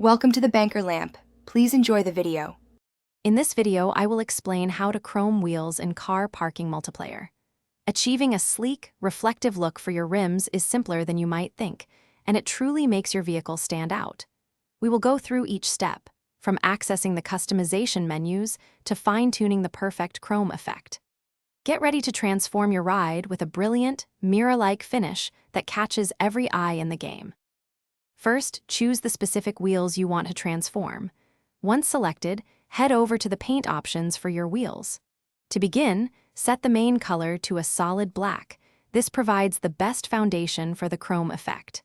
Welcome to the Banker Lamp. Please enjoy the video. In this video, I will explain how to chrome wheels in car parking multiplayer. Achieving a sleek, reflective look for your rims is simpler than you might think, and it truly makes your vehicle stand out. We will go through each step, from accessing the customization menus to fine-tuning the perfect chrome effect. Get ready to transform your ride with a brilliant, mirror-like finish that catches every eye in the game. First, choose the specific wheels you want to transform. Once selected, head over to the paint options for your wheels. To begin, set the main color to a solid black. This provides the best foundation for the chrome effect.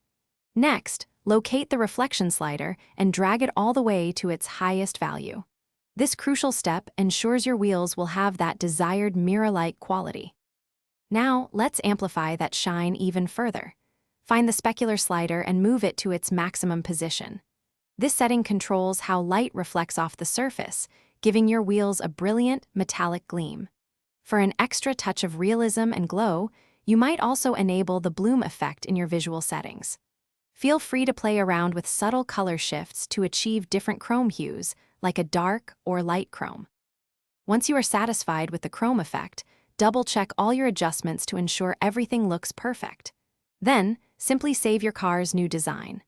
Next, locate the reflection slider and drag it all the way to its highest value. This crucial step ensures your wheels will have that desired mirror-like quality. Now, let's amplify that shine even further. Find the specular slider and move it to its maximum position. This setting controls how light reflects off the surface, giving your wheels a brilliant, metallic gleam. For an extra touch of realism and glow, you might also enable the bloom effect in your visual settings. Feel free to play around with subtle color shifts to achieve different chrome hues, like a dark or light chrome. Once you are satisfied with the chrome effect, double-check all your adjustments to ensure everything looks perfect. Then, simply save your car's new design.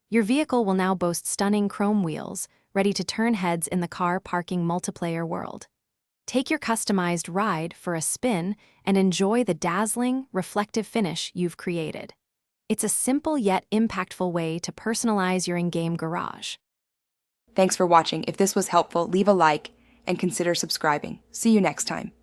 Your vehicle will now boast stunning chrome wheels, ready to turn heads in the car parking multiplayer world. Take your customized ride for a spin and enjoy the dazzling, reflective finish you've created. It's a simple yet impactful way to personalize your in-game garage. Thanks for watching. If this was helpful, leave a like and consider subscribing. See you next time.